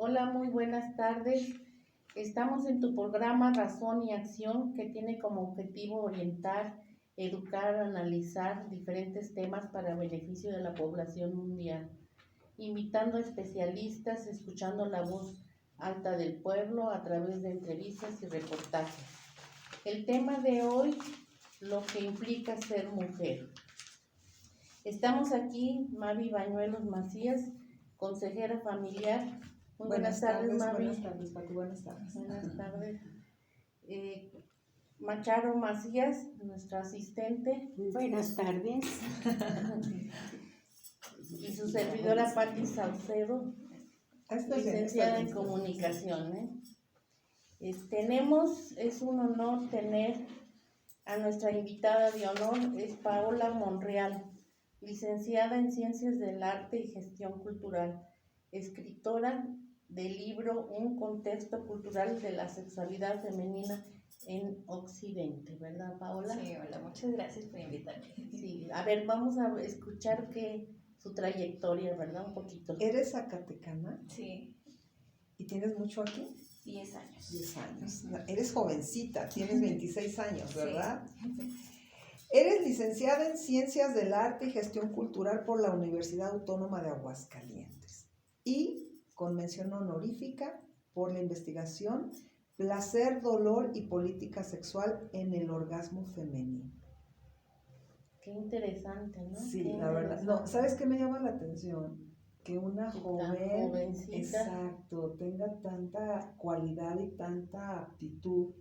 Hola, muy buenas tardes. Estamos en tu programa Razón y Acción, que tiene como objetivo orientar, educar, analizar diferentes temas para beneficio de la población mundial, invitando a especialistas, escuchando la voz alta del pueblo a través de entrevistas y reportajes. El tema de hoy, lo que implica ser mujer. Estamos aquí, Mavi Bañuelos Macías, consejera familiar. Muy buenas tardes, Mavi. Buenas tardes, Paco, buenas tardes. Buenas tardes. Macharo Macías, nuestra asistente. Buenas tardes. Y su servidora Patti Saucedo, licenciada en comunicación. Es un honor tener a nuestra invitada de honor, es Paola Monreal, licenciada en Ciencias del Arte y Gestión Cultural, escritora del libro Un contexto cultural de la sexualidad femenina en Occidente, ¿verdad, Paola? Sí, hola, muchas gracias por invitarme. Sí, a ver, vamos a escuchar su trayectoria, ¿verdad? Un poquito. ¿Eres zacatecana? Sí. ¿Y tienes mucho aquí? 10 años. 10 años. Eres jovencita, tienes 26 años, ¿verdad? Sí. Eres licenciada en Ciencias del Arte y Gestión Cultural por la Universidad Autónoma de Aguascalientes y con mención honorífica por la investigación Placer, Dolor y Política Sexual en el Orgasmo Femenino. Qué interesante, ¿no? Sí, Qué la verdad. No, ¿sabes qué me llama la atención? Que una joven, jovencita, exacto, tenga tanta cualidad y tanta aptitud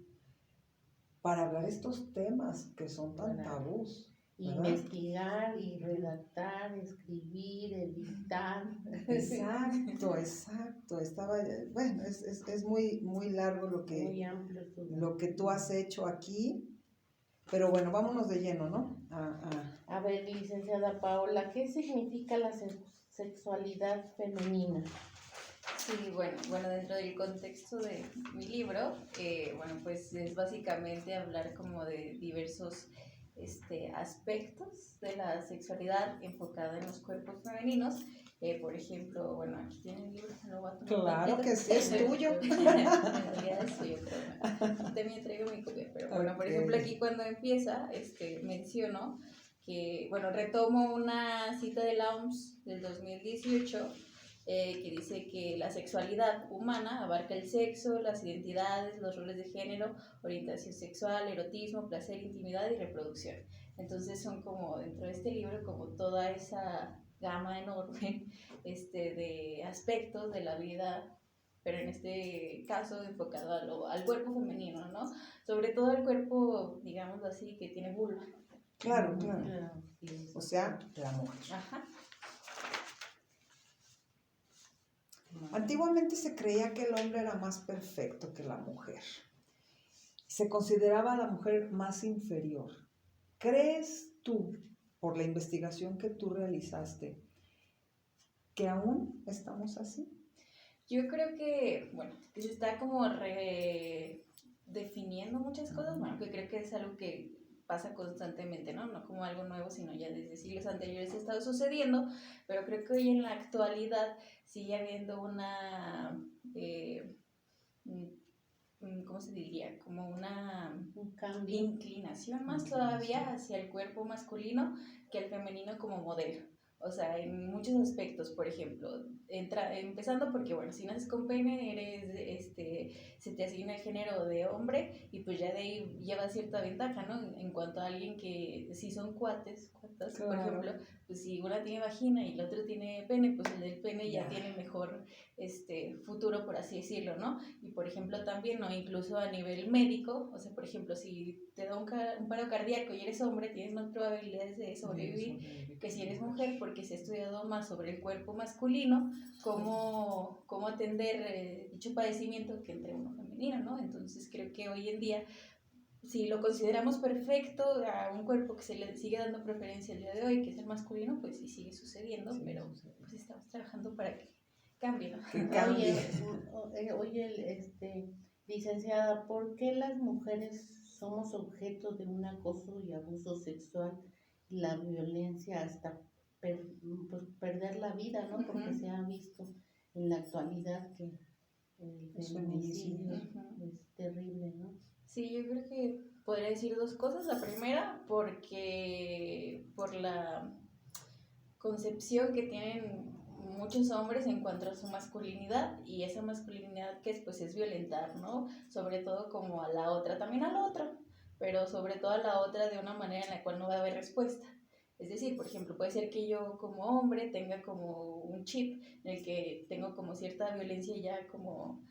para hablar estos temas que son tan tabús. Investigar y redactar, escribir, editar. Exacto. Bueno, es muy largo Muy amplio lo que tú has hecho aquí, pero bueno, vámonos de lleno, ¿no? A ver, licenciada Paola, ¿qué significa la sexualidad femenina? Sí, bueno, dentro del contexto de mi libro, pues es básicamente hablar como de diversos aspectos de la sexualidad enfocada en los cuerpos femeninos. Por ejemplo, aquí tienen el libro, se lo voy a tomar. Claro que sí, es tuyo. En realidad es suyo, pero también traigo mi copia. Pero bueno, por ejemplo, aquí cuando empieza, menciono que, retomo una cita de la OMS del 2018, que dice que la sexualidad humana abarca el sexo, las identidades, los roles de género, orientación sexual, erotismo, placer, intimidad y reproducción. Entonces son como dentro de este libro como toda esa gama enorme de aspectos de la vida, pero en este caso enfocado al cuerpo femenino, ¿no? Sobre todo el cuerpo, digamos así, que tiene vulva. Claro. O sea, la mujer. Ajá. Antiguamente se creía que el hombre era más perfecto que la mujer. Se consideraba a la mujer más inferior. ¿Crees tú, por la investigación que tú realizaste, que aún estamos así? Yo creo que se está como redefiniendo muchas cosas, que creo que es algo que pasa constantemente, ¿no? No como algo nuevo, sino ya desde siglos anteriores ha estado sucediendo, pero creo que hoy en la actualidad sigue habiendo una, ¿cómo se diría? Como una inclinación más todavía hacia el cuerpo masculino que el femenino como modelo. O sea, en muchos aspectos, por ejemplo, empezando porque, si naces con pene, se te asigna el género de hombre y pues ya de ahí lleva cierta ventaja, ¿no? En cuanto a alguien que, si son cuatas, claro. Por ejemplo, pues si una tiene vagina y el otro tiene pene, pues el del pene ya tiene mejor futuro, por así decirlo, ¿no? Y por ejemplo también, ¿no? Incluso a nivel médico, o sea, por ejemplo, si te da un paro cardíaco y eres hombre, tienes más probabilidades de sobrevivir que si eres mujer, porque se ha estudiado más sobre el cuerpo masculino, cómo atender dicho padecimiento que entre uno femenino, ¿no? Entonces creo que hoy en día, si lo consideramos perfecto a un cuerpo que se le sigue dando preferencia el día de hoy, que es el masculino, pues sí sigue sucediendo, pero pues estamos trabajando para que cambie, ¿no? Que cambie. Oye, licenciada, ¿por qué las mujeres somos objeto de un acoso y abuso sexual y la violencia hasta perder la vida, ¿no? Porque se ha visto en la actualidad que el feminicidio es terrible, ¿no? Sí, yo creo que podría decir dos cosas. La primera, porque por la concepción que tienen muchos hombres en cuanto a su masculinidad, y esa masculinidad que pues es violentar, ¿no? Sobre todo como a la otra, también a la otra, pero sobre todo a la otra de una manera en la cual no va a haber respuesta. Es decir, por ejemplo, puede ser que yo como hombre tenga como un chip en el que tengo como cierta violencia ya como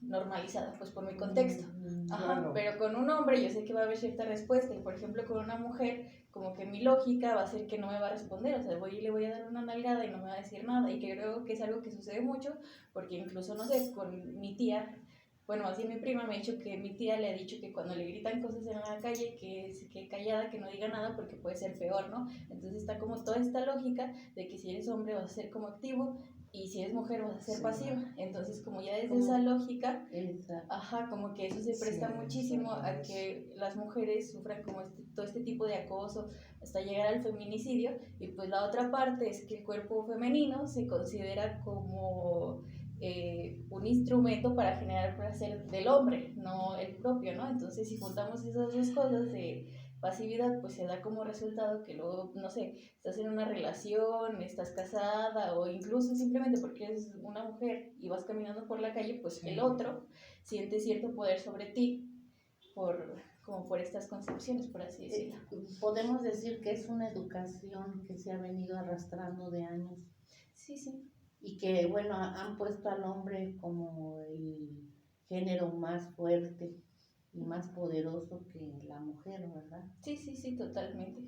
normalizada, pues por mi contexto. Ajá, Claro. pero con un hombre yo sé que va a haber cierta respuesta, y por ejemplo con una mujer como que mi lógica va a ser que no me va a responder, o sea, le voy a dar una nalgada y no me va a decir nada, y que creo que es algo que sucede mucho, porque incluso, no sé, con mi tía, bueno, así mi prima me ha dicho que mi tía le ha dicho que cuando le gritan cosas en la calle, que se quede callada, que no diga nada porque puede ser peor, ¿no? Entonces está como toda esta lógica de que si eres hombre vas a ser como activo, y si eres mujer vas a ser pasiva. Entonces, como ya desde esa lógica, ajá, como que eso se presta muchísimo a que las mujeres sufran como todo este tipo de acoso hasta llegar al feminicidio. Y pues la otra parte es que el cuerpo femenino se considera como un instrumento para generar placer del hombre, no el propio, ¿no? Entonces, si juntamos esas dos cosas de pasividad, pues se da como resultado que luego, no sé, estás en una relación, estás casada, o incluso simplemente porque eres una mujer y vas caminando por la calle, pues el otro siente cierto poder sobre ti como por estas concepciones, por así decirlo. Podemos decir que es una educación que se ha venido arrastrando de años. Sí, sí. Y que, bueno, han puesto al hombre como el género más fuerte y más poderoso que la mujer, ¿verdad? Sí, sí, sí, totalmente.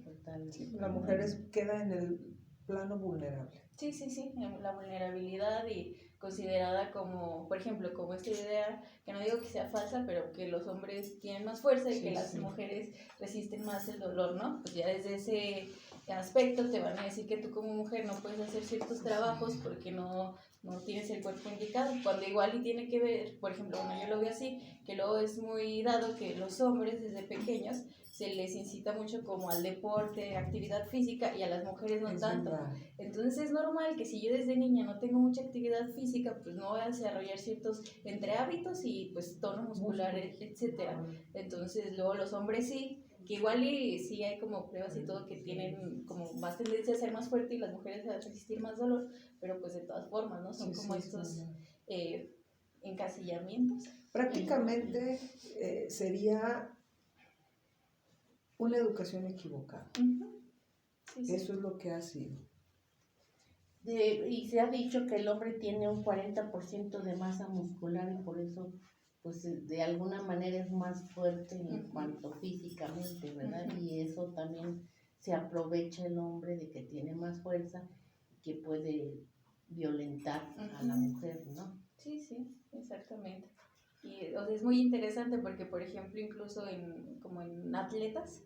Sí, la mujer queda en el plano vulnerable. Sí, sí, sí, la vulnerabilidad, y considerada como, por ejemplo, como esta idea, que no digo que sea falsa, pero que los hombres tienen más fuerza y que las mujeres resisten más el dolor, ¿no? Pues ya desde ese aspecto te van a decir que tú como mujer no puedes hacer ciertos trabajos porque no tienes el cuerpo indicado, cuando igual y tiene que ver, por ejemplo, bueno, yo lo veo así, que luego es muy dado que los hombres desde pequeños se les incita mucho como al deporte, actividad física, y a las mujeres no tanto. Verdad. Entonces es normal que si yo desde niña no tengo mucha actividad física, pues no voy a desarrollar ciertos entre hábitos y pues tono muscular, etcétera. Entonces luego los hombres sí, que igual y sí hay como pruebas y todo que tienen como más tendencia a ser más fuerte y las mujeres a resistir más dolor, pero pues de todas formas, ¿no? Son como estos encasillamientos. Prácticamente sería una educación equivocada. Sí, sí. Eso es lo que ha sido. Y se ha dicho que el hombre tiene un 40% de masa muscular y por eso, pues de alguna manera es más fuerte en cuanto físicamente, ¿verdad? Y eso también se aprovecha el hombre de que tiene más fuerza y que puede violentar a la mujer, ¿no? Sí, sí, exactamente. Y o sea, es muy interesante porque, por ejemplo, incluso como en atletas,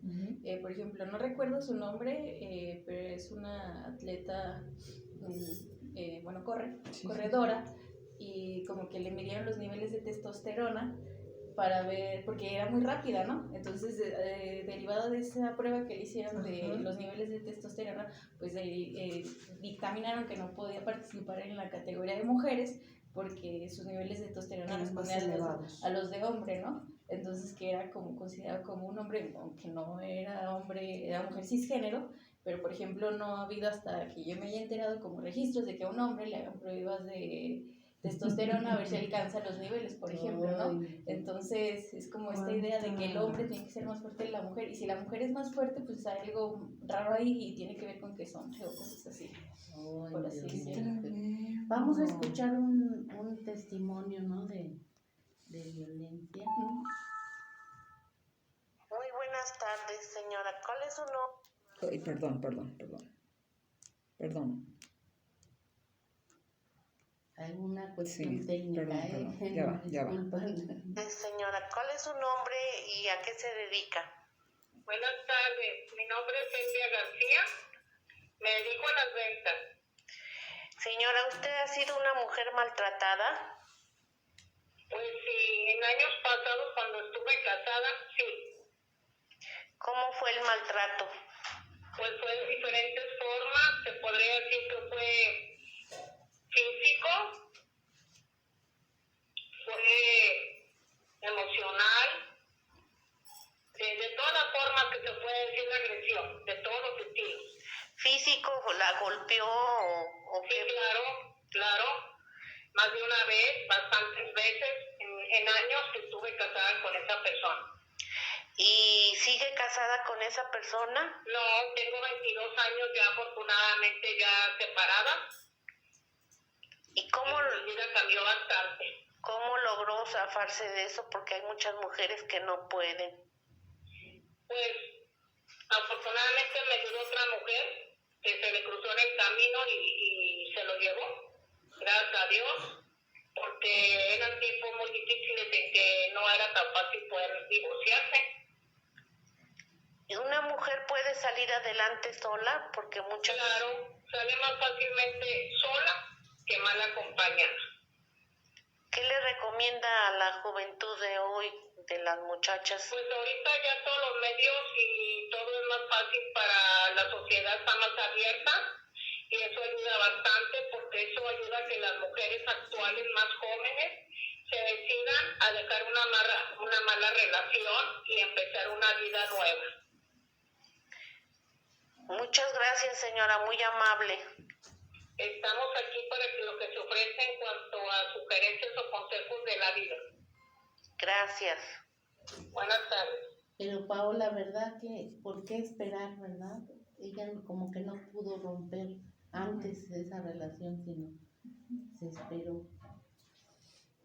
por ejemplo, no recuerdo su nombre, pero es una atleta, bueno, corredora, y como que le midieron los niveles de testosterona para ver, porque era muy rápida, ¿no? Entonces, derivado de esa prueba que le hicieron de los niveles de testosterona, pues dictaminaron que no podía participar en la categoría de mujeres porque sus niveles de testosterona respondían a los de hombre, ¿no? Entonces, que era como considerado como un hombre, aunque no era hombre, era mujer cisgénero, pero por ejemplo no ha habido, hasta que yo me haya enterado, como registros de que a un hombre le hagan pruebas de testosterona a ver si alcanza los niveles, por ejemplo, ¿no? Entonces es como esta idea de que el hombre tiene que ser más fuerte que la mujer, y si la mujer es más fuerte, pues hay algo raro ahí y tiene que ver con que es hombre o cosas así. Por así decirlo. Vamos a escuchar un testimonio, ¿no? de violencia. Muy buenas tardes, señora. ¿Cuál es su nombre? Ay, perdón. Alguna cuestión técnica, perdón. Ya va. Señora, ¿cuál es su nombre y a qué se dedica? Buenas tardes, mi nombre es Silvia García, me dedico a las ventas. Señora, ¿usted ha sido una mujer maltratada? Pues sí, en años pasados cuando estuve casada, sí. ¿Cómo fue el maltrato? Pues fue de diferentes formas, se podría decir que fue físico, golpeó o Sí, qué? claro. Más de una vez, bastantes veces, en años que estuve casada con esa persona. ¿Y sigue casada con esa persona? No, tengo 22 años ya afortunadamente ya separada. ¿Y cómo, Mi vida cambió bastante. cómo logró zafarse de eso? Porque hay muchas mujeres que no pueden. Pues afortunadamente me ayudó otra mujer que se le cruzó en el camino y se lo llevó. Gracias a Dios, porque eran tiempos muy difíciles en que no era tan fácil poder divorciarse. ¿Y una mujer puede salir adelante sola? Porque muchas... Claro, sale más fácilmente sola que mal acompañada. ¿Qué le recomienda a la juventud de hoy, de las muchachas? Pues ahorita ya todos los medios y todo es más fácil para la sociedad, está más abierta y eso ayuda bastante porque eso ayuda a que las mujeres actuales más jóvenes se decidan a dejar una mala relación y empezar una vida nueva. Muchas gracias, señora, muy amable. Estamos aquí para que lo que se ofrece en cuanto a sugerencias o consejos de la vida. Gracias. Buenas tardes. Pero Paola, ¿verdad que por qué esperar, verdad? Ella como que no pudo romper antes de esa relación, sino se esperó.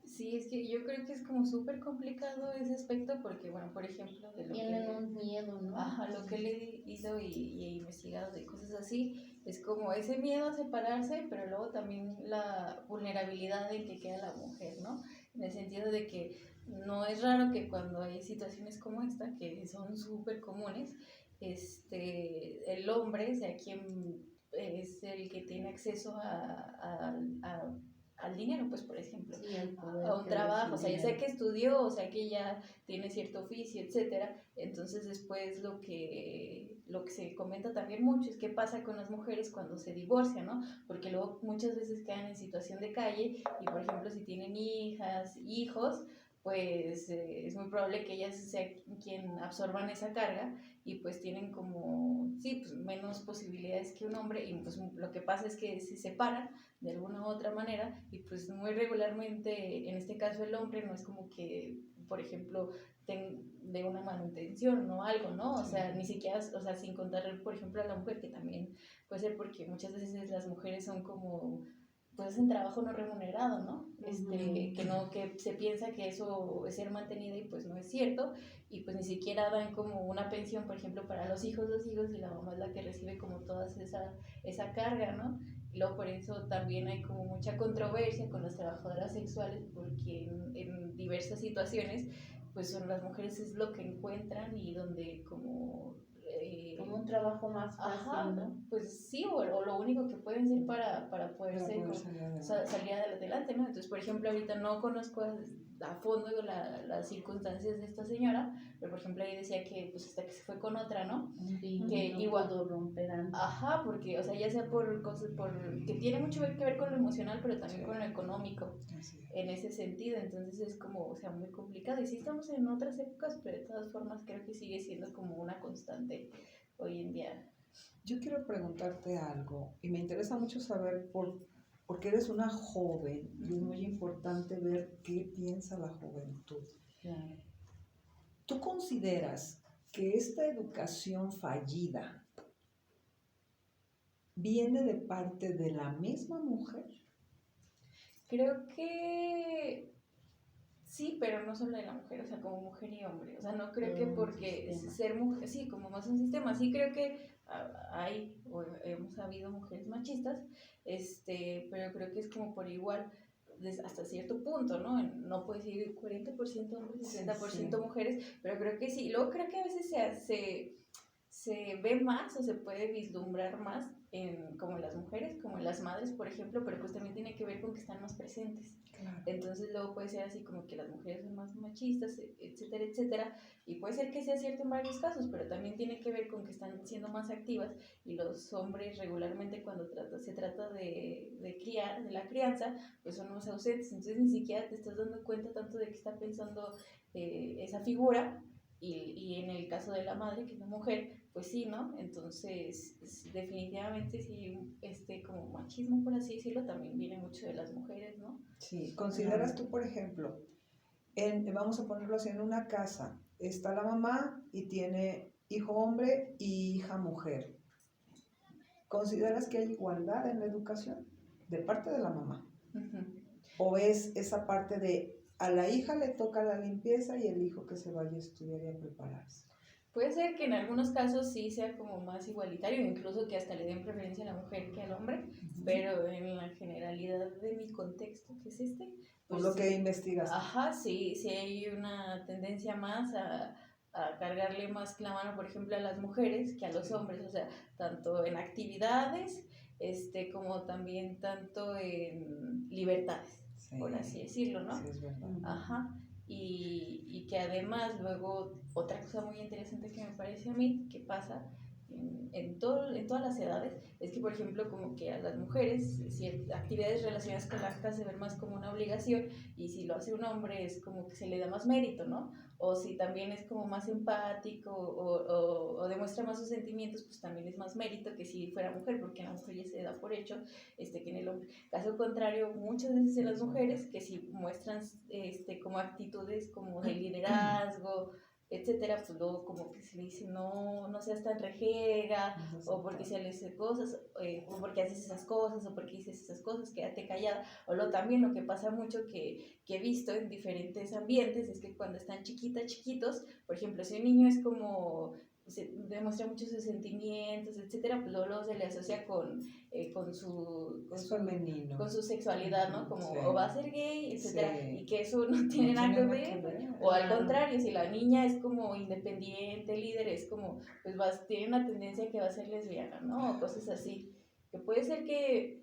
Sí, es que yo creo que es como súper complicado ese aspecto porque, bueno, por ejemplo, de lo Tienen que... un miedo, ¿no? Ajá, lo que he leído y he investigado de cosas así, es como ese miedo a separarse, pero luego también la vulnerabilidad en que queda la mujer, ¿no? En el sentido de que no es raro que cuando hay situaciones como esta, que son súper comunes, el hombre sea quien es el que tiene acceso al dinero, pues, por ejemplo, Sí, el poder a un que trabajo, o sea, ya sea recibieron. que estudió, o sea, que ya tiene cierto oficio, etcétera. Entonces después lo que se comenta también mucho es qué pasa con las mujeres cuando se divorcian, ¿no? Porque luego muchas veces quedan en situación de calle y, por ejemplo, si tienen hijas, hijos, pues es muy probable que ellas sean quien absorban esa carga y pues tienen como, sí, pues menos posibilidades que un hombre y pues lo que pasa es que se separan de alguna u otra manera y pues muy regularmente, en este caso el hombre no es como que, por ejemplo, de una manutención o algo, ¿no? O sea, ni siquiera, o sea, sin contar, por ejemplo, a la mujer, que también puede ser porque muchas veces las mujeres son como, pues hacen trabajo no remunerado, ¿no? Que se piensa que eso es ser mantenida y pues no es cierto, y pues ni siquiera dan como una pensión, por ejemplo, para los hijos, y la mamá es la que recibe como toda esa carga, ¿no? Y luego por eso también hay como mucha controversia con las trabajadoras sexuales, porque en diversas situaciones, pues son las mujeres es lo que encuentran y donde como... Como un trabajo más fácil, ajá, ¿no? pues sí, o lo único que pueden ser para poderse salir adelante, ¿no? Entonces, por ejemplo, ahorita no conozco a fondo las circunstancias de esta señora, pero por ejemplo ahí decía que pues hasta que se fue con otra, ¿no? Sí, Que no igual pudo romper antes. ajá, porque, o sea, ya sea por cosas, que tiene mucho que ver con lo emocional, pero también con lo económico, en ese sentido, entonces es como, o sea, muy complicado, y sí estamos en otras épocas, pero de todas formas creo que sigue siendo como una constante hoy en día. Yo quiero preguntarte algo y me interesa mucho saber porque eres una joven y es muy importante ver qué piensa la juventud. Claro. ¿Tú consideras que esta educación fallida viene de parte de la misma mujer? Creo que sí, pero no solo de la mujer, o sea, como mujer y hombre. O sea, no creo que porque ser mujer, sí, como más un sistema. Sí creo que hay, o hemos habido mujeres machistas, pero creo que es como por igual, hasta cierto punto, ¿no? No puedes decir 40% hombres, 60% mujeres, pero creo que sí. Luego creo que a veces se ve más o se puede vislumbrar más como en las mujeres, como en las madres, por ejemplo, pero pues también tiene que ver con que están más presentes. Claro. Entonces luego puede ser así como que las mujeres son más machistas, etcétera, etcétera, y puede ser que sea cierto en varios casos, pero también tiene que ver con que están siendo más activas y los hombres regularmente cuando se trata de la crianza, pues son más ausentes, entonces ni siquiera te estás dando cuenta tanto de qué está pensando esa figura. y en el caso de la madre, que es la mujer, pues sí, ¿no? Entonces, definitivamente sí, como machismo, por así decirlo, también viene mucho de las mujeres, ¿no? Sí, ¿consideras tú, por ejemplo, vamos a ponerlo así, en una casa, está la mamá y tiene hijo hombre y hija mujer? ¿Consideras que hay igualdad en la educación de parte de la mamá? Uh-huh. ¿O es esa parte de a la hija le toca la limpieza y el hijo que se vaya a estudiar y a prepararse? Puede ser que en algunos casos sí sea como más igualitario, incluso que hasta le den preferencia a la mujer que al hombre, pero en la generalidad de mi contexto, que es Por pues lo que investigas. Ajá, sí, sí hay una tendencia más a cargarle más la mano, por ejemplo, a las mujeres que a los hombres, o sea, tanto en actividades, como también tanto en libertades, Sí, por así decirlo, ¿no? sí, es verdad. Ajá, y que además luego otra cosa muy interesante que me parece a mí que pasa en todas las edades es que, por ejemplo, como que a las mujeres actividades relacionadas con la casa se ven más como una obligación, y si lo hace un hombre es como que se le da más mérito, ¿no? O si también es como más empático o demuestra más sus sentimientos, pues también es más mérito que si fuera mujer, porque en la mujer ya se da por hecho que en el hombre. Caso contrario, muchas veces en las mujeres que si muestran como actitudes como de liderazgo, etcétera, pues luego como que se le dice no seas tan rejega, o porque se le dice cosas, o porque haces esas cosas, o porque dices esas cosas, quédate callada. O luego también lo que pasa mucho que he visto en diferentes ambientes es que cuando están chiquitos, por ejemplo, si un niño es como demuestra mucho sus sentimientos, etcétera, pues luego se le asocia con femenino. Con su sexualidad, ¿no? Como sí. o va a ser gay, etcétera, Sí. y que eso no tiene nada que ver. O al contrario, si la niña es como independiente, líder, es como, pues tiene una tendencia que va a ser lesbiana, ¿no? O cosas así. Que puede ser que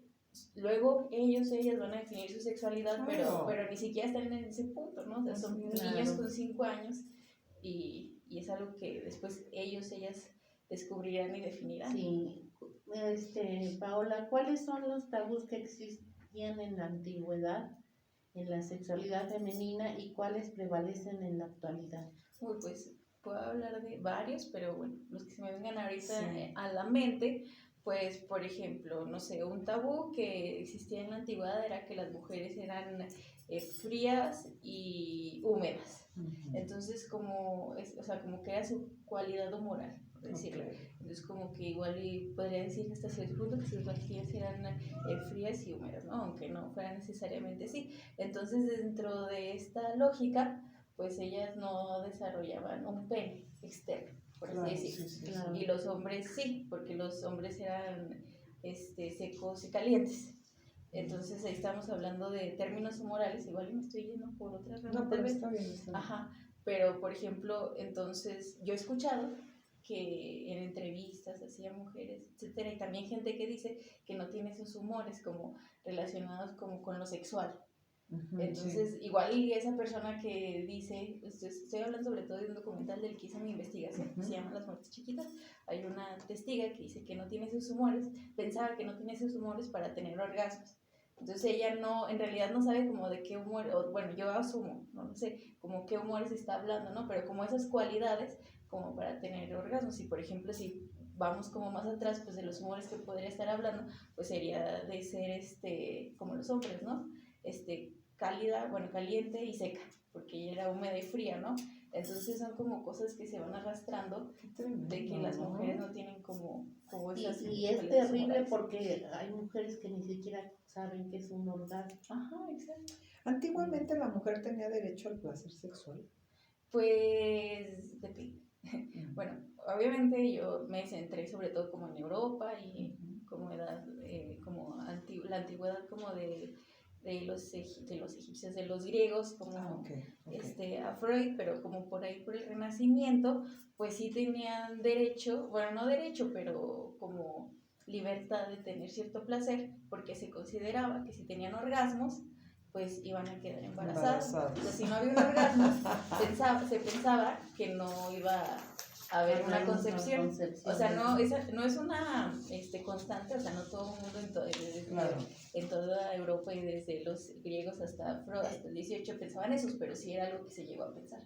luego ellas van a definir su sexualidad, pero ni siquiera están en ese punto, ¿no? O sea, son niños con 5 años y es algo que después ellas descubrirán y definirán. Sí. Paola, ¿cuáles son los tabús que existían en la antigüedad en la sexualidad femenina y cuáles prevalecen en la actualidad? Uy, pues puedo hablar de varios, pero bueno, los que se me vengan ahorita Sí. a la mente, pues por ejemplo, no sé, un tabú que existía en la antigüedad era que las mujeres eran frías y húmedas. Entonces como que era su cualidad moral, por decirlo. Okay. Entonces como que igual podría decir hasta cierto punto que sus vacías eran frías y húmedas, ¿no? Aunque no fuera necesariamente así. Entonces dentro de esta lógica, pues ellas no desarrollaban un pene externo, por así decirlo. Sí, Claro. Y los hombres sí, porque los hombres eran secos y calientes. Entonces ahí estamos hablando de términos morales, igual me estoy yendo por otra rama. No, pero está bien. Ajá, pero por ejemplo, entonces yo he escuchado que en entrevistas así a mujeres, etcétera, y también gente que dice que no tiene esos humores como relacionados como con lo sexual. Entonces, igual y esa persona que dice, estoy hablando sobre todo de un documental del que hice mi investigación, que se llama Las muertes chiquitas. Hay una testiga que dice que no tiene esos humores, pensaba que no tiene esos humores para tener orgasmos. Entonces ella en realidad no sabe como de qué humor, o bueno, yo asumo, no sé, como qué humores está hablando, ¿no? Pero como esas cualidades como para tener orgasmos. Y por ejemplo, si vamos como más atrás, pues de los humores que podría estar hablando, pues sería de ser como los hombres, ¿no? Cálida, bueno, caliente y seca, porque ella era húmeda y fría, ¿no? Entonces son como cosas que se van arrastrando de que las mujeres no tienen como esas... Y es terrible porque hay mujeres que ni siquiera saben qué es un orgasmo. Ajá, exacto. ¿Antiguamente la mujer tenía derecho al placer sexual? Pues depende. Bueno, obviamente yo me centré sobre todo como en Europa y como edad, la antigüedad como de los egipcios, de los griegos, como a Freud, pero como por ahí por el Renacimiento, pues sí tenían derecho, bueno, no derecho, pero como libertad de tener cierto placer, porque se consideraba que si tenían orgasmos, pues iban a quedar embarazadas. O sea, si no había un orgasmo, se pensaba que no iba haber Ajá, una concepción. O sea, no, ¿no? esa, no es una constante, o sea, no todo el mundo Claro. en toda Europa y desde los griegos hasta el 18 pensaban eso, pero sí era algo que se llegó a pensar.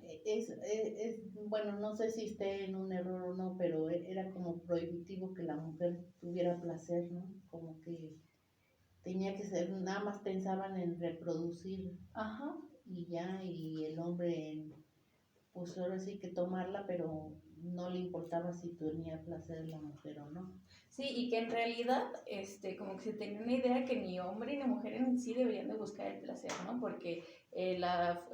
Bueno, no sé si esté en un error o no, pero era como prohibitivo que la mujer tuviera placer, ¿no? Como que tenía que ser, nada más pensaban en reproducir Ajá. y ya, y el hombre en, pues ahora sí que tomarla, pero no le importaba si tenía placer la mujer o no. Sí, y que en realidad, como que se tenía una idea que ni hombre ni mujer en sí deberían de buscar el placer, ¿no? Porque la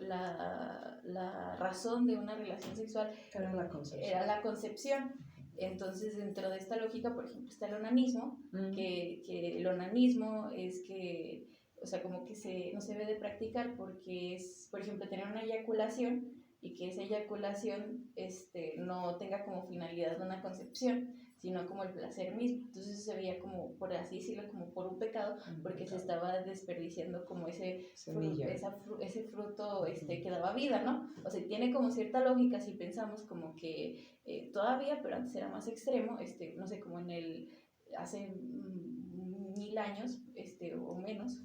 razón de una relación sexual Era la concepción. era la concepción. Entonces, dentro de esta lógica, por ejemplo, está el onanismo, que el onanismo es que, o sea, como que no se debe de practicar porque es, por ejemplo, tener una eyaculación y que esa eyaculación no tenga como finalidad una concepción, sino como el placer mismo. Entonces se veía como, por así decirlo, como por un pecado, porque se estaba desperdiciando como ese fruto que daba vida, ¿no? O sea, tiene como cierta lógica si pensamos como que todavía, pero antes era más extremo, no sé, como hace 1000 años, o menos,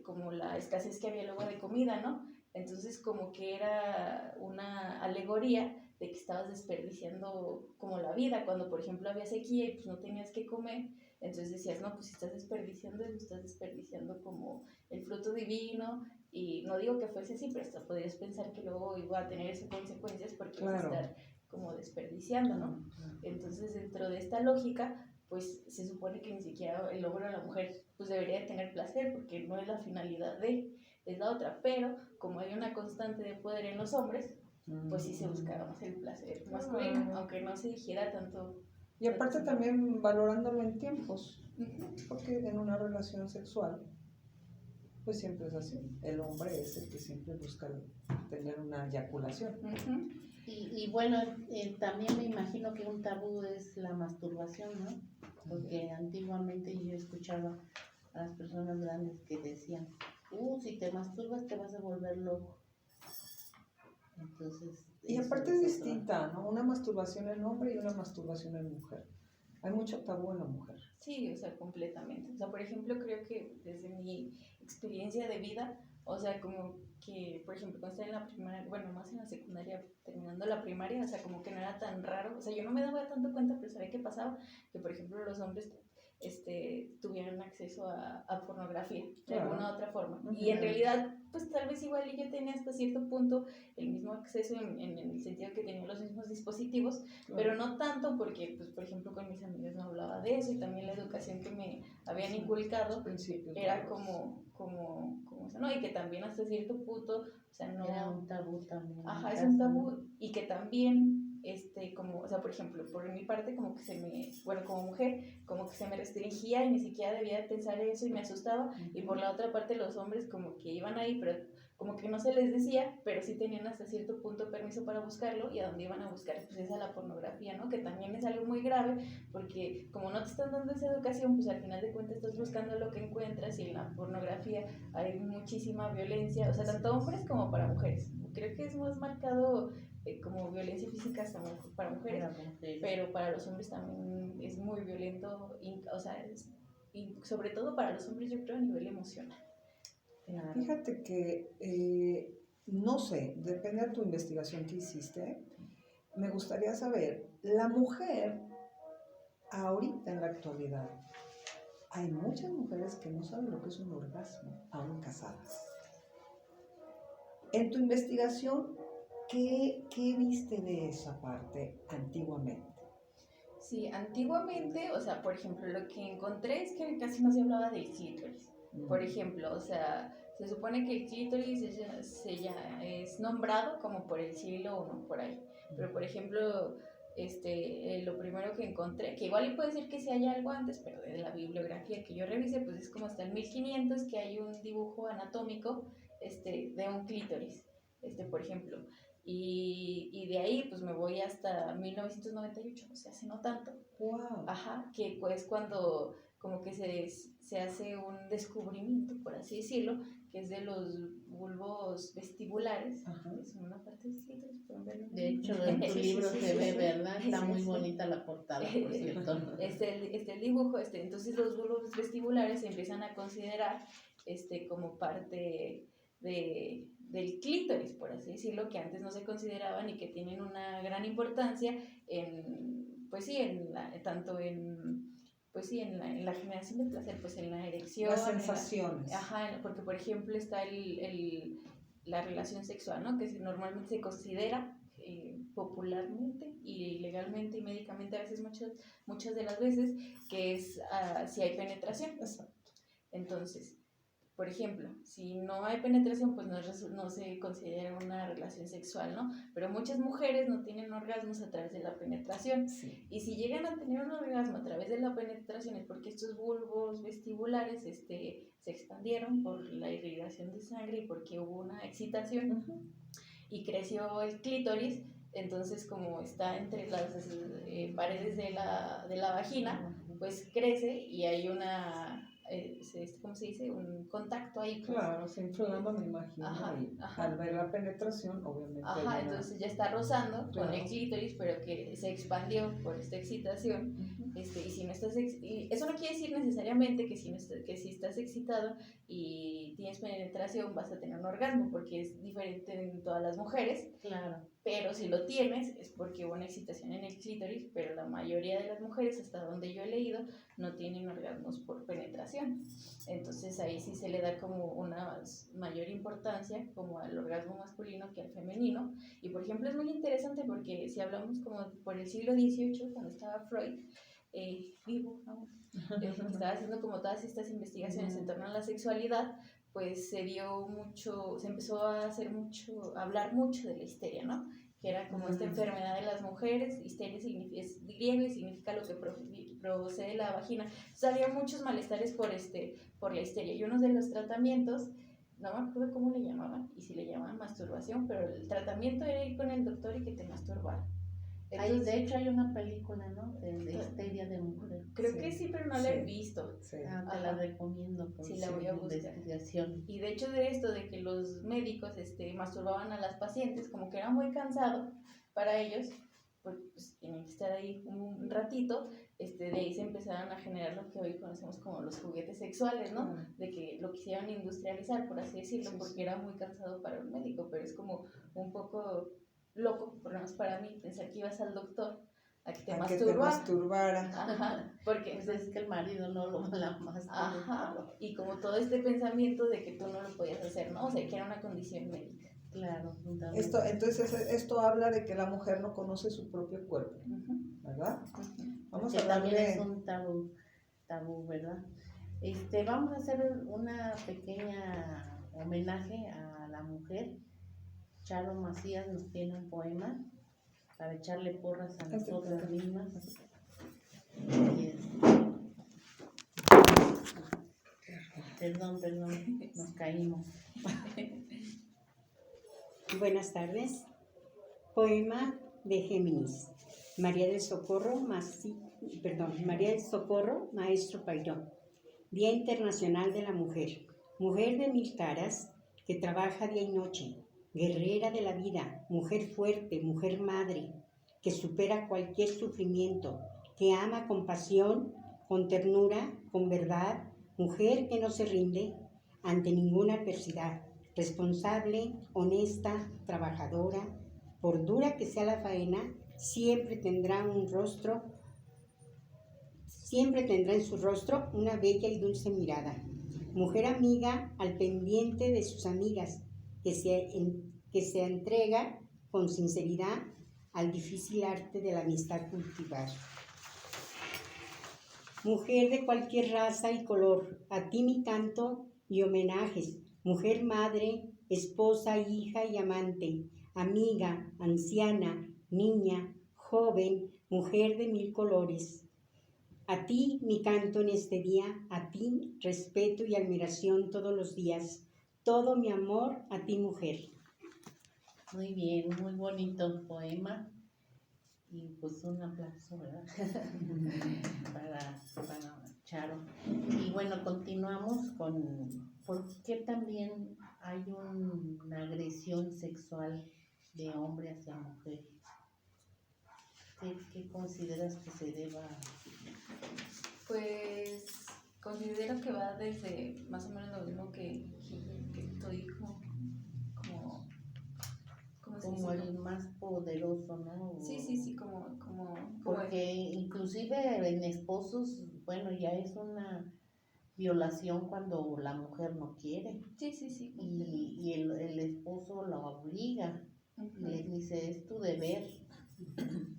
como la escasez que había luego de comida, ¿no? Entonces como que era una alegoría de que estabas desperdiciando como la vida, cuando por ejemplo había sequía y pues no tenías que comer, entonces decías, no, pues si estás desperdiciando como el fruto divino, y no digo que fuese así, pero hasta podrías pensar que luego iba a tener esas consecuencias porque vas a estar como desperdiciando, ¿no? Entonces dentro de esta lógica, pues se supone que ni siquiera el hombre o la mujer pues debería de tener placer porque no es la finalidad es la otra, pero como hay una constante de poder en los hombres, pues sí se buscaba más el placer masculino, aunque no se dijera tanto. Y aparte también valorándolo en tiempos, porque en una relación sexual, pues siempre es así, el hombre es el que siempre busca tener una eyaculación. Y bueno, también me imagino que un tabú es la masturbación, ¿no? Porque antiguamente yo escuchaba a las personas grandes que decían, si te masturbas te vas a volver loco. Entonces, y aparte es distinta, ¿no? Una masturbación en hombre y una masturbación en mujer. Hay mucho tabú en la mujer. Sí, o sea, completamente. O sea, por ejemplo, creo que desde mi experiencia de vida, o sea, como que, por ejemplo, cuando estaba en la primaria, bueno, más en la secundaria, terminando la primaria, o sea, como que no era tan raro, o sea, yo no me daba tanto cuenta, pero sabía qué pasaba, que por ejemplo los hombres tuvieran acceso a pornografía de alguna otra forma. Y en realidad, pues tal vez igual yo tenía hasta cierto punto el mismo acceso en el sentido que tenía los mismos dispositivos, pero no tanto porque, pues por ejemplo, con mis amigos no hablaba de eso y también la educación que me habían inculcado era como eso, ¿no? Y que también hasta cierto punto, o sea, no... Era un tabú también. Ajá, es un tabú y que también... como, o sea, por ejemplo, por mi parte, como que como mujer, como que se me restringía y ni siquiera debía de pensar eso y me asustaba, y por la otra parte los hombres como que iban ahí, pero como que no se les decía, pero sí tenían hasta cierto punto permiso para buscarlo, y a dónde iban a buscar, pues es a la pornografía, ¿no? Que también es algo muy grave, porque como no te están dando esa educación, pues al final de cuentas estás buscando lo que encuentras, y en la pornografía hay muchísima violencia, o sea, tanto hombres como para mujeres. Creo que es más marcado como violencia física hasta para mujeres, pero para los hombres también es muy violento, o sea, y sobre todo para los hombres yo creo a nivel emocional. Claro. Fíjate que, no sé, depende de tu investigación que hiciste, me gustaría saber, la mujer, ahorita en la actualidad, hay muchas mujeres que no saben lo que es un orgasmo, aún casadas. En tu investigación, ¿qué viste de esa parte antiguamente? Sí, antiguamente, o sea, por ejemplo, lo que encontré es que casi no se hablaba del clítoris. Por ejemplo, o sea, se supone que el clítoris es nombrado como por el siglo I, por ahí. Pero, por ejemplo, lo primero que encontré, que igual puede ser que sí haya algo antes, pero de la bibliografía que yo revisé, pues es como hasta el 1500 que hay un dibujo anatómico de un clítoris, por ejemplo. Y de ahí pues me voy hasta 1998, o sea, hace no tanto. Wow. Ajá, que pues cuando como que se hace un descubrimiento, por así decirlo, que es de los bulbos vestibulares, Ajá. que son una parte del clítoris, pueden verlo. De hecho, en tu Sí, libro sí, se sí, ve, sí. ¿verdad? Está Sí, muy sí. bonita la portada, por cierto. El dibujo, entonces los bulbos vestibulares se empiezan a considerar como parte del clítoris, por así decirlo, que antes no se consideraban y que tienen una gran importancia tanto en la generación de placer, pues en la erección. Las sensaciones. Porque por ejemplo está la relación sexual, ¿no? Que normalmente se considera popularmente y legalmente y médicamente a veces muchas de las veces que es si hay penetración. Exacto. Entonces, por ejemplo, si no hay penetración, pues no se considera una relación sexual, ¿no? Pero muchas mujeres no tienen orgasmos a través de la penetración. Sí. Y si llegan a tener un orgasmo a través de la penetración es porque estos bulbos vestibulares se expandieron por la irrigación de sangre y porque hubo una excitación y creció el clítoris. Entonces, como está entre las paredes de la vagina, pues crece y hay ¿cómo se dice? Un contacto ahí. Pues. Claro, se inflama, me imagino. Al ver la penetración, obviamente. Entonces ya está rozando Claro. con el clítoris, pero que se expandió por esta excitación. Y si no estás y eso no quiere decir necesariamente que si estás excitado y tienes penetración vas a tener un orgasmo, porque es diferente en todas las mujeres. Claro. Pero si lo tienes es porque hubo una excitación en el clítoris, pero la mayoría de las mujeres, hasta donde yo he leído, no tienen orgasmos por penetración. Entonces ahí sí se le da como una mayor importancia como al orgasmo masculino que al femenino. Y por ejemplo es muy interesante porque si hablamos como por el siglo XVIII, cuando estaba Freud vivo, ¿no? Que estaba haciendo como todas estas investigaciones en torno a la sexualidad, pues se empezó a hablar mucho de la histeria, ¿no? Que era como esta enfermedad de las mujeres. Histeria es griego y significa lo que procede de la vagina. Entonces había muchos malestares por la histeria. Y uno de los tratamientos, no me acuerdo cómo le llamaban, y si le llamaban masturbación, pero el tratamiento era ir con el doctor y que te masturbara. Entonces, De hecho hay una película, ¿no? De histeria de mujer. Creo que sí, pero no la he visto. Sí. Te la recomiendo por Sí, la voy a buscar. investigación. Y de hecho de esto, de que los médicos masturbaban a las pacientes, como que era muy cansado para ellos, pues tienen que estar ahí un ratito, de ahí se empezaron a generar lo que hoy conocemos como los juguetes sexuales, ¿no? De que lo quisieran industrializar, por así decirlo, porque era muy cansado para un médico, pero es como un poco loco, por lo menos para mí, pensar que ibas al doctor a que te masturbara. Ajá, porque Pues es que el marido no lo la masturba. ajá, y como todo este pensamiento de que tú no lo podías hacer, ¿no? O sea, que era una condición médica. Claro. Entonces esto habla de que la mujer no conoce su propio cuerpo, ¿verdad? Vamos a también darle... es un tabú, ¿verdad? Vamos a hacer una pequeña homenaje a la mujer. Charo Macías nos tiene un poema para echarle porras a nosotras mismas. Perdón, nos caímos. Buenas tardes. Poema de Géminis. María del Socorro, Maestro Pairó. Día Internacional de la Mujer. Mujer de mil caras que trabaja día y noche. Guerrera de la vida, mujer fuerte, mujer madre, que supera cualquier sufrimiento, que ama con pasión, con ternura, con verdad, mujer que no se rinde ante ninguna adversidad, responsable, honesta, trabajadora, por dura que sea la faena, siempre tendrá en su rostro una bella y dulce mirada. Mujer amiga al pendiente de sus amigas, que se entrega con sinceridad al difícil arte de la amistad cultivar. Mujer de cualquier raza y color, a ti mi canto y homenajes. Mujer madre, esposa, hija y amante, amiga, anciana, niña, joven, mujer de mil colores. A ti mi canto en este día, a ti respeto y admiración todos los días. Todo mi amor a ti, mujer. Muy bien, muy bonito poema. Y pues un aplauso, ¿verdad? para Charo. Y bueno, continuamos con por qué también hay una agresión sexual de hombre hacia mujer. ¿Qué consideras que se deba? Pues considero que va desde más o menos lo mismo que estoy ¿cómo se Como dice? el más poderoso, ¿no? Sí, como Porque inclusive en esposos, bueno, ya es una violación cuando la mujer no quiere sí. y el esposo la obliga y le dice es tu deber,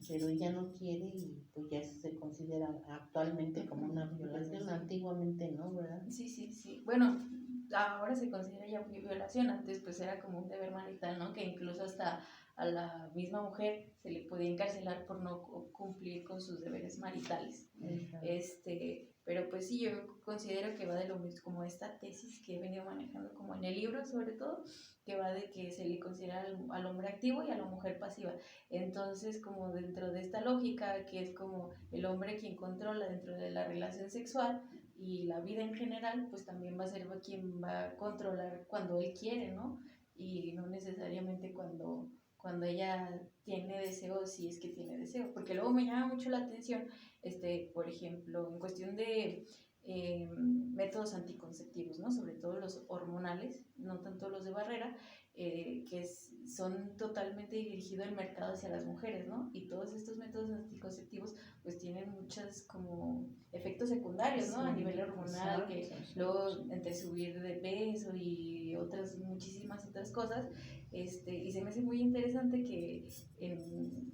pero ella no quiere y pues ya se considera actualmente como una violación, antiguamente no, ¿verdad? Sí. Bueno, ahora se considera ya violación, antes pues era como un deber marital, ¿no? Que incluso hasta a la misma mujer se le podía encarcelar por no cumplir con sus deberes maritales. Exacto. Pero pues sí, yo considero que va de lo mismo, como esta tesis que he venido manejando como en el libro sobre todo, que va de que se le considera al hombre activo y a la mujer pasiva. Entonces, como dentro de esta lógica, que es como el hombre quien controla dentro de la relación sexual y la vida en general, pues también va a ser quien va a controlar cuando él quiere, ¿no? Y no necesariamente cuando ella tiene deseo, si es que tiene deseo, porque luego me llama mucho la atención, por ejemplo, en cuestión de métodos anticonceptivos, ¿no? Sobre todo los hormonales, no tanto los de barrera, son totalmente dirigidos el mercado hacia las mujeres, ¿no? Y todos estos métodos anticonceptivos pues tienen muchos como efectos secundarios, ¿no? A nivel hormonal, que luego entre subir de peso y muchísimas otras cosas, y se me hace muy interesante que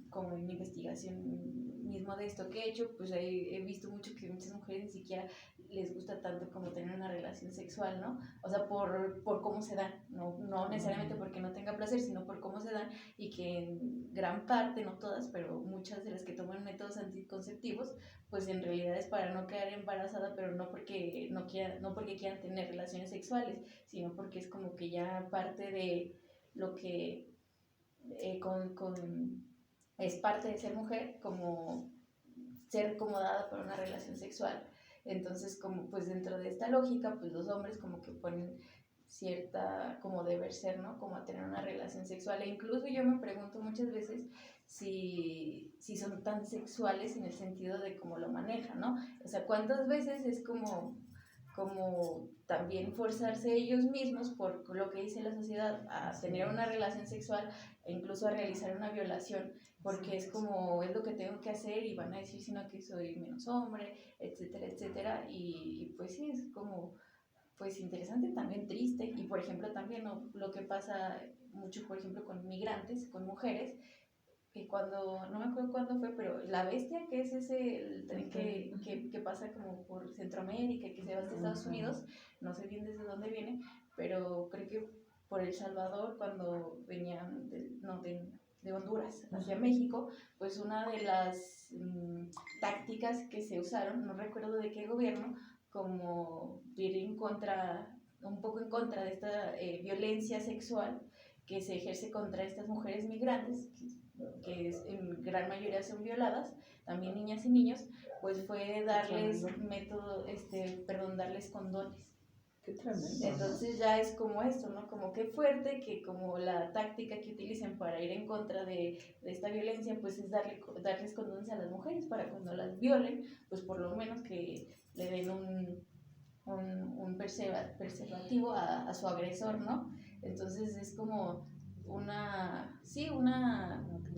como en mi investigación mismo de esto que he hecho, pues he visto mucho que muchas mujeres ni siquiera les gusta tanto como tener una relación sexual, ¿no? O sea, por cómo se dan, no necesariamente porque no tenga placer, sino por cómo se dan, y que en gran parte, no todas, pero muchas de las que toman métodos anticonceptivos, pues en realidad es para no quedar embarazada, pero no porque quieran tener relaciones sexuales, sino porque es como que ya parte de lo que es parte de ser mujer, como ser acomodada para una relación sexual. Entonces, como pues dentro de esta lógica, pues los hombres como que ponen cierta como deber ser, ¿no? Como a tener una relación sexual. E incluso yo me pregunto muchas veces si son tan sexuales en el sentido de cómo lo manejan, ¿no? O sea, ¿cuántas veces es como también forzarse ellos mismos por lo que dice la sociedad a tener una relación sexual e incluso a realizar una violación, porque es como es lo que tengo que hacer y van a decir sino que soy menos hombre, etcétera, y pues sí, es como pues interesante, también triste. Y por ejemplo también, ¿no? Lo que pasa mucho por ejemplo con migrantes, con mujeres, que cuando, no me acuerdo cuándo fue, pero La Bestia, que es el tren que pasa como por Centroamérica, que se va hasta Estados Unidos, no sé bien desde dónde viene, pero creo que por El Salvador, cuando venían de Honduras hacia México, pues una de las tácticas que se usaron, no recuerdo de qué gobierno, como ir un poco en contra de esta violencia sexual que se ejerce contra estas mujeres migrantes, que en gran mayoría son violadas, también niñas y niños, pues fue darles darles condones. Qué tremendo. Entonces ya es como esto, ¿no? Como qué fuerte que como la táctica que utilicen para ir en contra de esta violencia, pues es darles condones a las mujeres para cuando las violen, pues por lo menos que le den un preservativo a su agresor, ¿no? Entonces es como una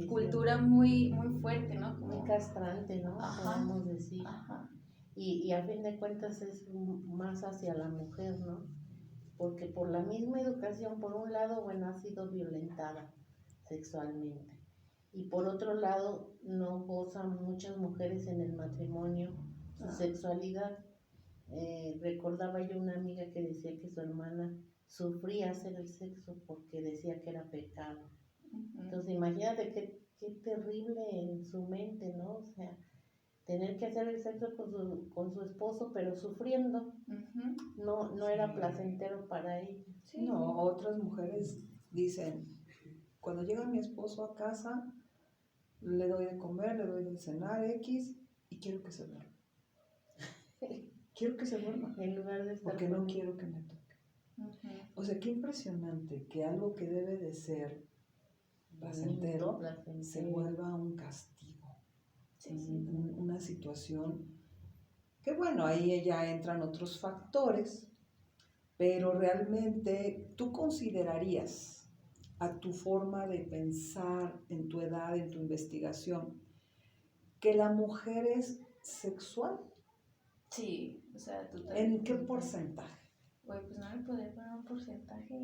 cultura muy fuerte, ¿no? Como, muy castrante, ¿no? ajá, Podemos decir. ajá. Y a fin de cuentas es más hacia la mujer, ¿no? Porque por la misma educación, por un lado, bueno, ha sido violentada sexualmente. Y por otro lado, no gozan muchas mujeres en el matrimonio su sexualidad. Recordaba yo una amiga que decía que su hermana sufría hacer el sexo porque decía que era pecado. Entonces imagínate qué terrible en su mente, ¿no? O sea, tener que hacer el sexo con su esposo, pero sufriendo. No era placentero para ella. Sí. No, otras mujeres dicen, cuando llega mi esposo a casa, le doy de comer, le doy de cenar X y quiero que se duerma. quiero que se duerma, En lugar de estar porque no conmigo. quiero que me toque. Ujú. O sea, qué impresionante que algo que debe de ser placentero Placentero. se vuelva un castigo, Sí, sí. una situación que, bueno, ahí ya entran otros factores, pero realmente tú considerarías a tu forma de pensar, en tu edad, en tu investigación, que la mujer es sexual. Sí, o sea, ¿En qué porcentaje? Pues no me podría poner un porcentaje.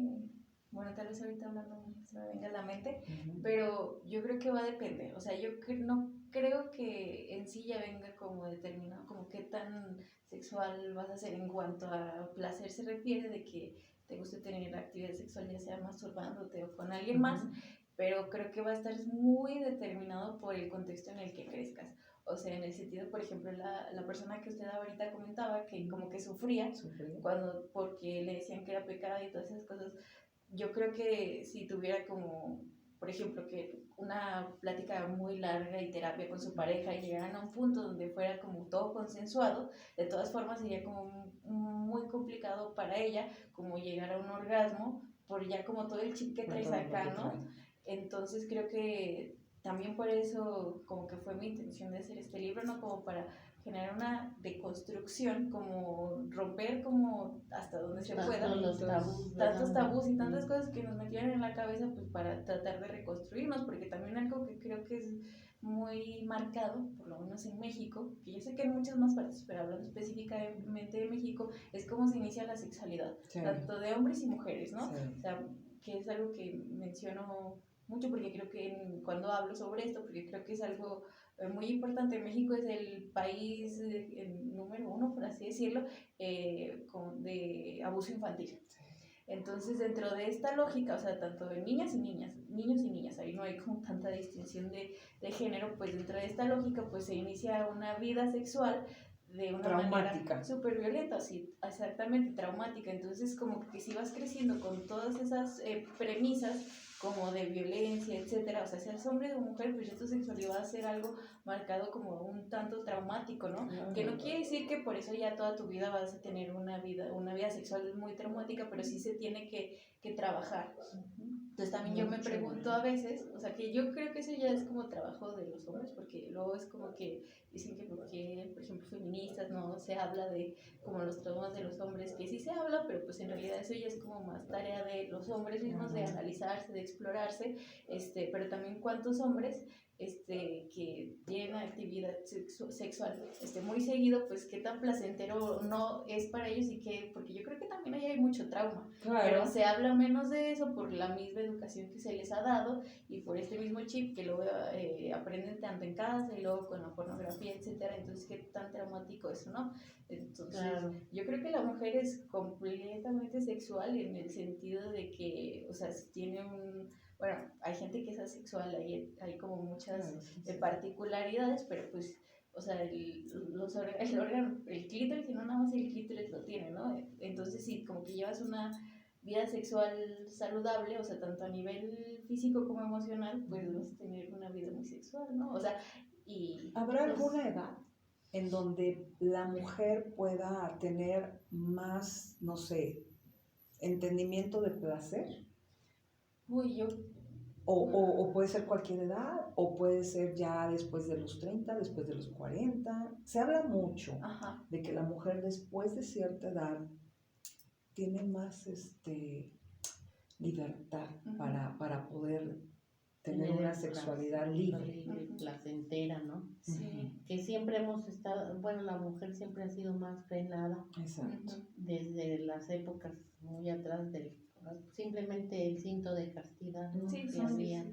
Bueno, tal vez ahorita hablando se me venga a la mente, pero yo creo que va a depender. O sea, no creo que en sí ya venga como determinado, como qué tan sexual vas a ser en cuanto a placer se refiere, de que te guste tener actividad sexual, ya sea masturbándote o con alguien más, pero creo que va a estar muy determinado por el contexto en el que crezcas. O sea, en el sentido, por ejemplo, la persona que usted ahorita comentaba, que como que sufría porque le decían que era pecado y todas esas cosas, yo creo que si tuviera como, por ejemplo, que una plática muy larga y terapia con su pareja y llegaran a un punto donde fuera como todo consensuado, de todas formas sería como muy complicado para ella como llegar a un orgasmo por ya como todo el chip que traes acá, ¿no? Entonces creo que también por eso como que fue mi intención de hacer este libro, ¿no? Como para generar una deconstrucción, como romper como hasta donde se pueda Los tabús, tantos ¿verdad? tabús y tantas cosas que nos metieron en la cabeza pues para tratar de reconstruirnos, porque también algo que creo que es muy marcado, por lo menos en México, que yo sé que en muchas más partes, pero hablando específicamente de México, es cómo se inicia la sexualidad, tanto de hombres y mujeres, ¿no? Sí. O sea, que es algo que menciono mucho porque creo que cuando hablo sobre esto, porque creo que es algo muy importante. México es el país número 1, por así decirlo, de abuso infantil. Entonces, dentro de esta lógica, o sea, tanto de niñas y niñas, niños y niñas, ahí no hay como tanta distinción de género, pues dentro de esta lógica, pues se inicia una vida sexual de una Traumática. manera súper violenta, sí, exactamente, traumática. Entonces, como que si vas creciendo con todas esas premisas, como de violencia, etcétera, o sea, seas hombre o mujer, pues ya tu sexualidad va a ser algo marcado como un tanto traumático, ¿no? Que no quiere decir que por eso ya toda tu vida vas a tener una vida sexual muy traumática, pero sí se tiene que trabajar. Entonces también yo me pregunto a veces, o sea, que yo creo que eso ya es como trabajo de los hombres, porque luego es como que dicen que porque, por ejemplo, feministas no se habla de como los traumas de los hombres, que sí se habla, pero pues en realidad eso ya es como más tarea de los hombres mismos, de analizarse, de explorarse, pero también cuántos hombres que tienen actividad sexual muy seguido, pues qué tan placentero no es para ellos y que, porque yo creo que también ahí hay mucho trauma, pero se habla menos de eso por la misma educación que se les ha dado y por este mismo chip que luego aprenden tanto en casa y luego con la pornografía, etcétera. Entonces qué tan traumático eso, ¿no? Entonces yo creo que la mujer es completamente sexual en el sentido de que, o sea, si tiene bueno, hay gente que es asexual, hay como muchas particularidades, pero pues, o sea, el clítoris, y no nada más el clítoris lo tiene, ¿no? Entonces, sí, como que llevas una vida sexual saludable, o sea, tanto a nivel físico como emocional, pues vas a tener una vida muy sexual, ¿no? O sea, y... ¿Habrá pues, alguna edad en donde la mujer pueda tener más, no sé, entendimiento de placer? Uy, yo... O puede ser cualquier edad, o puede ser ya después de los 30, después de los 40. Se habla mucho Ajá. de que la mujer después de cierta edad tiene más libertad para poder tener una sexualidad libre. Placentera, ¿no? Sí. Que siempre hemos estado, bueno, la mujer siempre ha sido más frenada. Exacto. Desde las épocas muy atrás simplemente el cinto de castidad, ¿no? Sí, que había.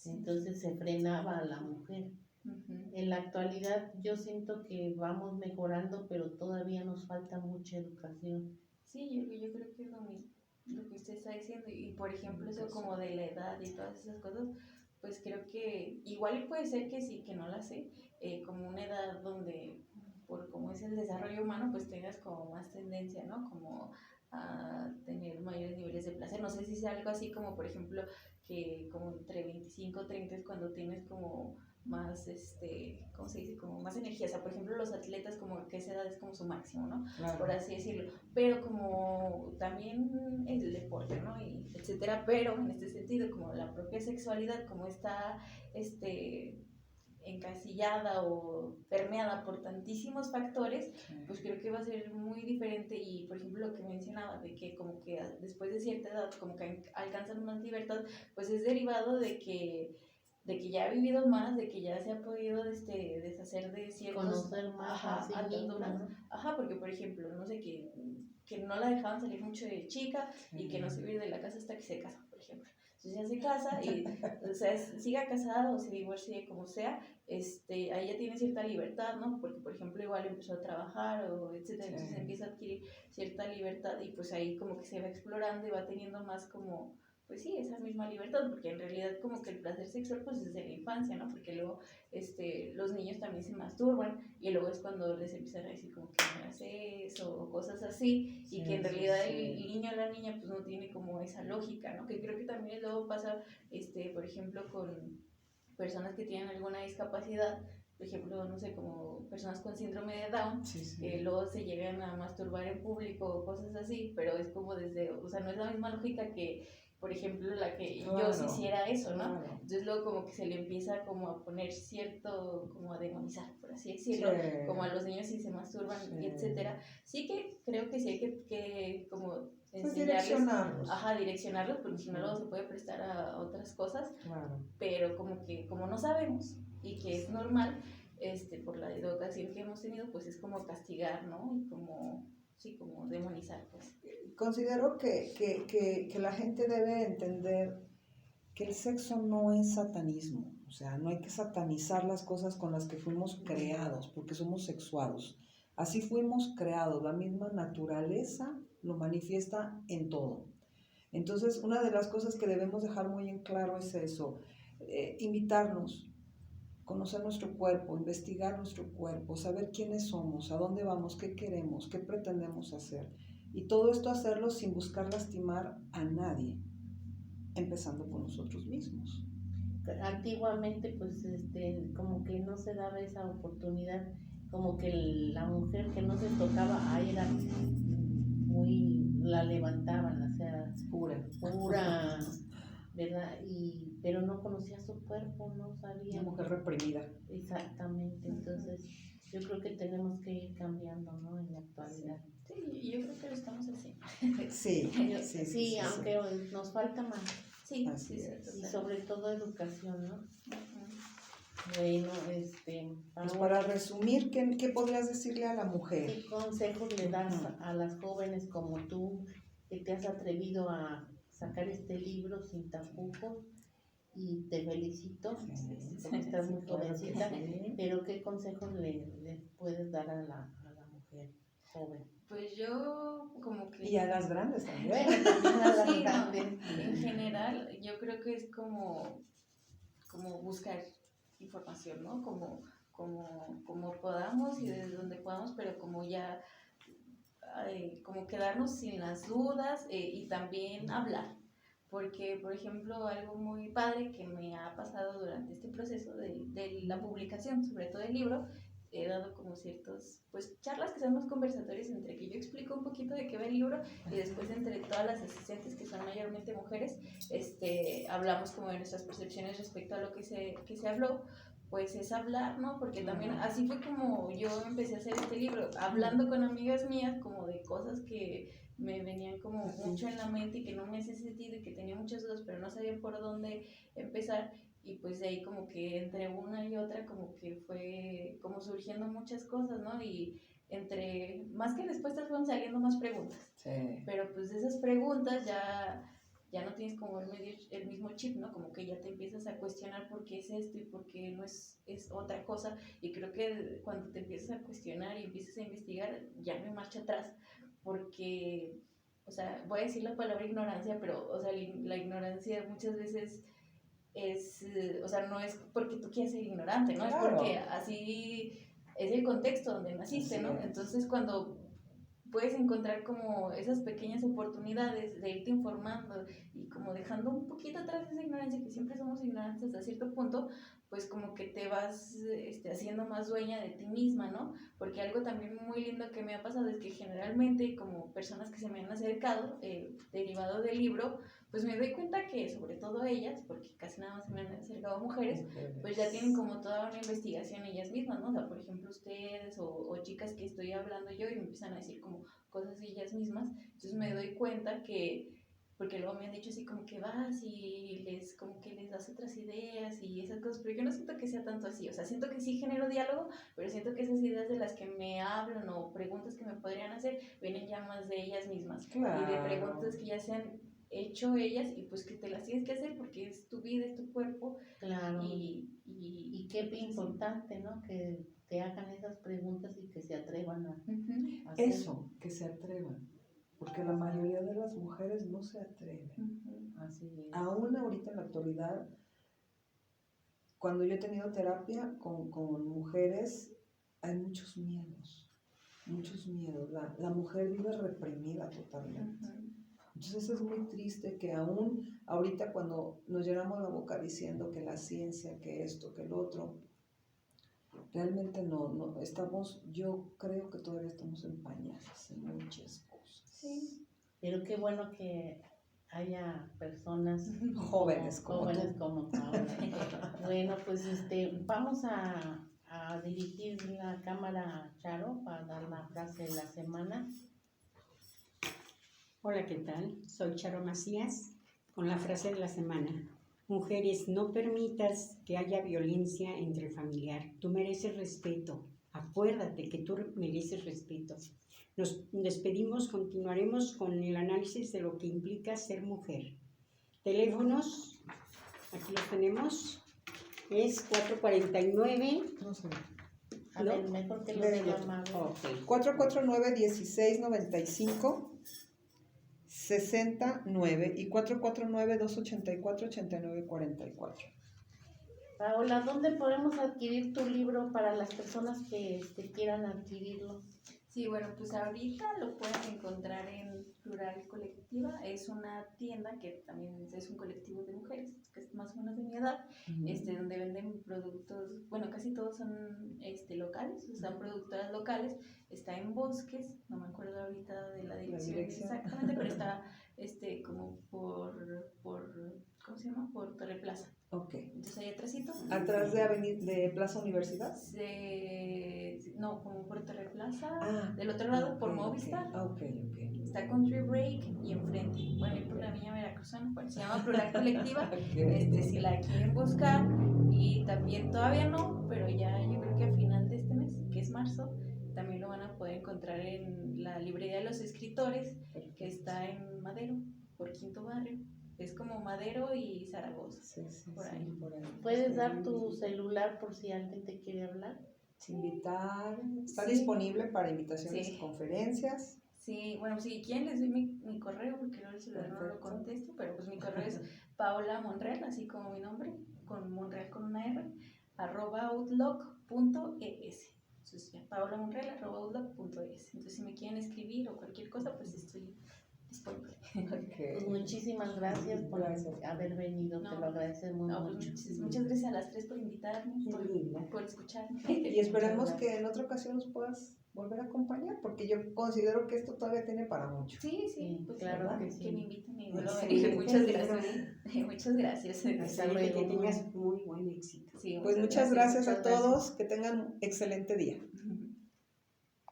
Entonces se frenaba a la mujer. En la actualidad yo siento que vamos mejorando, pero todavía nos falta mucha educación. Sí, yo creo que es lo mismo, lo que usted está diciendo. Y por ejemplo, eso como de la edad y todas esas cosas, pues creo que igual puede ser que sí, que no la sé, como una edad donde, por cómo es el desarrollo humano, pues tengas como más tendencia, ¿no? Como a tener mayores niveles de placer. No sé si sea algo así como, por ejemplo, que como entre 25 y 30 es cuando tienes como más, ¿cómo se dice? Como más energía. O sea, por ejemplo, los atletas, como que esa edad es como su máximo, ¿no? Claro. Por así decirlo. Pero como también el deporte, ¿no? Y etcétera. Pero en este sentido, como la propia sexualidad, como está, encasillada o permeada por tantísimos factores, pues creo que va a ser muy diferente. Y por ejemplo lo que mencionaba de que como que después de cierta edad como que alcanzan más libertad, pues es derivado de que ya ha vivido más, de que ya se ha podido deshacer de ciertos... Conocer más a sí ataduras. mismo, ¿no? Ajá, porque por ejemplo, no sé, que no la dejaban salir mucho de chica y que no se iba a ir de la casa hasta que se casa, por ejemplo. Entonces ya se casa y, o sea, siga casada o se divorcie, como sea, ahí ya tiene cierta libertad, ¿no? Porque, por ejemplo, igual empezó a trabajar o etcétera, entonces empieza a adquirir cierta libertad y pues ahí como que se va explorando y va teniendo más como, pues sí, esa misma libertad, porque en realidad como que el placer sexual pues desde la infancia, ¿no? Porque luego los niños también se masturban y luego es cuando les empiezan a decir como que no hagas eso o cosas así, y que en realidad el niño o la niña pues no tiene como esa lógica, ¿no? Que creo que también luego pasa, por ejemplo, con personas que tienen alguna discapacidad, por ejemplo, no sé, como personas con síndrome de Down, que luego se llegan a masturbar en público o cosas así, pero es como desde, o sea, no es la misma lógica que, por ejemplo, la que yo sí hiciera eso, ¿no? Claro. Entonces luego como que se le empieza como a poner cierto, como a demonizar, por así decirlo, como a los niños si se masturban y etcétera. Sí que creo que sí hay que como Pues enseñarles, direccionarlos, porque si no luego se puede prestar a otras cosas, Claro. pero como no sabemos y que es normal, por la educación que hemos tenido, pues es como castigar, ¿no? Y como demonizar, pues. Considero que la gente debe entender que el sexo no es satanismo, o sea, no hay que satanizar las cosas con las que fuimos creados, porque somos sexuados. Así fuimos creados, la misma naturaleza lo manifiesta en todo. Entonces, una de las cosas que debemos dejar muy en claro es eso, invitarnos, conocer nuestro cuerpo, investigar nuestro cuerpo, saber quiénes somos, a dónde vamos, qué queremos, qué pretendemos hacer. Y todo esto hacerlo sin buscar lastimar a nadie, empezando por nosotros mismos. Antiguamente pues como que no se daba esa oportunidad, como que la mujer que no se tocaba, ahí era muy, la levantaban, o sea, pura, ¿verdad? Pero no conocía su cuerpo, no sabía. Una mujer reprimida. Exactamente, entonces yo creo que tenemos que ir cambiando, ¿no? En la actualidad. Sí, yo creo que lo estamos haciendo. Sí, aunque nos falta más. Sí, y sobre todo educación, ¿no? Bueno, pues para resumir, ¿qué podrías decirle a la mujer? ¿Qué consejos le das a las jóvenes como tú, que te has atrevido a sacar este libro sin tapujos? Y te felicito, porque estás muy jovencita, pero ¿qué consejos le puedes dar a la mujer joven? Pues yo como que... Y a las grandes también. También a las sí, grandes. No, en general yo creo que es como buscar información, ¿no? Como podamos y desde donde podamos, pero como ya como quedarnos sin las dudas y también hablar. Porque, por ejemplo, algo muy padre que me ha pasado durante este proceso de la publicación, sobre todo del libro, he dado como ciertos, pues, charlas que son más conversatorias entre que yo explico un poquito de qué va el libro y después entre todas las asistentes, que son mayormente mujeres, hablamos como de nuestras percepciones respecto a lo que se habló. Pues es hablar, ¿no? Porque también así fue como yo empecé a hacer este libro, hablando con amigas mías como de cosas que me venían como mucho en la mente y que no me hacía sentido y que tenía muchas dudas, pero no sabía por dónde empezar. Y pues de ahí como que entre una y otra como que fue como surgiendo muchas cosas, ¿no? Y entre más que respuestas fueron saliendo más preguntas. Sí. Pero pues de esas preguntas ya no tienes como el mismo chip, ¿no? Como que ya te empiezas a cuestionar por qué es esto y por qué no es otra cosa. Y creo que cuando te empiezas a cuestionar y empiezas a investigar, ya no hay marcha atrás. Porque, o sea, voy a decir la palabra ignorancia, pero, o sea, la ignorancia muchas veces es, o sea, no es porque tú quieras ser ignorante, ¿no? Claro. Es porque así es el contexto donde naciste, ¿no? Entonces, cuando puedes encontrar como esas pequeñas oportunidades de irte informando y como de dejando un poquito atrás esa ignorancia, que siempre somos ignorantes hasta cierto punto, pues como que te vas haciendo más dueña de ti misma, ¿no? Porque algo también muy lindo que me ha pasado es que generalmente como personas que se me han acercado, derivado del libro, pues me doy cuenta que sobre todo ellas, porque casi nada más se me han acercado mujeres, pues ya tienen como toda una investigación ellas mismas, ¿no? O sea, por ejemplo, ustedes o chicas que estoy hablando yo y me empiezan a decir como cosas ellas mismas, entonces me doy cuenta que, porque luego me han dicho así como que vas y les, como que les das otras ideas y esas cosas, pero yo no siento que sea tanto así, o sea, siento que sí genero diálogo, pero siento que esas ideas de las que me hablan o preguntas que me podrían hacer, vienen ya más de ellas mismas, Claro. y de preguntas que ya se han hecho ellas y pues que te las tienes que hacer porque es tu vida, es tu cuerpo. Claro. Y qué importante, ¿no? Que te hagan esas preguntas y que se atrevan a uh-huh. hacer. Eso, que se atrevan. Porque la mayoría de las mujeres no se atreven. Uh-huh. Así es. Aún ahorita en la actualidad, cuando yo he tenido terapia con mujeres, hay muchos miedos. La mujer vive reprimida totalmente. Uh-huh. Entonces es muy triste que aún ahorita cuando nos llenamos la boca diciendo que la ciencia, que esto, que el otro, realmente no estamos, yo creo que todavía estamos en pañales en muchas cosas. Sí. Pero qué bueno que haya personas Jóvenes como como Paola. Bueno, pues vamos a dirigir la cámara a Charo para dar la frase de la semana. Hola, ¿qué tal? Soy Charo Macías con la frase de la semana. Mujeres, no permitas que haya violencia entre familiar. Tú mereces respeto. Acuérdate que tú mereces respeto. Nos despedimos, continuaremos con el análisis de lo que implica ser mujer. Teléfonos, aquí los tenemos, es 449. No sé. A ver, mejor que lo diga Mago. Okay. 449-1695-69 y 449-284-8944. Paola, ¿dónde podemos adquirir tu libro para las personas que quieran adquirirlo? Sí, bueno, pues ahorita lo pueden encontrar en Plural Colectiva. Es una tienda que también es un colectivo de mujeres, que es más o menos de mi edad, donde venden productos, bueno, casi todos son locales, son productoras locales. Está en Bosques, no me acuerdo ahorita de la dirección exactamente, pero está como por ¿cómo se llama? Por Torre Plaza. Ok. Entonces ahí atrásito. ¿Atrás de Plaza Universidad? No, como por Torre Plaza, Ah, del otro lado, ok, por Movistar. Ok. Está Country Break y enfrente. Bueno, y por la Viña Veracruzana, bueno, se llama Plural Colectiva. Si la quieren buscar, y también todavía no, pero ya yo creo que a final de este mes, que es marzo, también lo van a poder encontrar en la librería de los escritores, que está en Madero, por Quinto Barrio. Es como Madero y Zaragoza. Sí, por ahí. ¿Puedes dar tu celular por si alguien te quiere hablar? Invitar. Está Sí. disponible para invitaciones Sí. y conferencias. Sí, bueno, si quieren les doy mi correo, porque luego el celular no lo Perfecto. contesto, pero pues mi correo es Paola Monreal, así como mi nombre, con Monreal con una R, @outlook.es. Entonces ya, Paola Monreal, @outlook.es. Entonces si me quieren escribir o cualquier cosa, pues estoy disponible. Pues muchísimas gracias por haber venido, te lo agradecemos No, pues mucho. muchas gracias a las tres por invitarme, Qué linda. por escucharme. Y esperemos que en otra ocasión nos puedas volver a acompañar, porque yo considero que esto todavía tiene para mucho. Sí, Sí, pues claro ¿verdad? que sí. Que me inviten y vuelvo a Sí, venir. Muchas sí, gracias. Muchas gracias. Hasta Que luego. tengas muy buen éxito. Sí, Pues muchas gracias a muchas gracias. todos, que tengan un excelente día.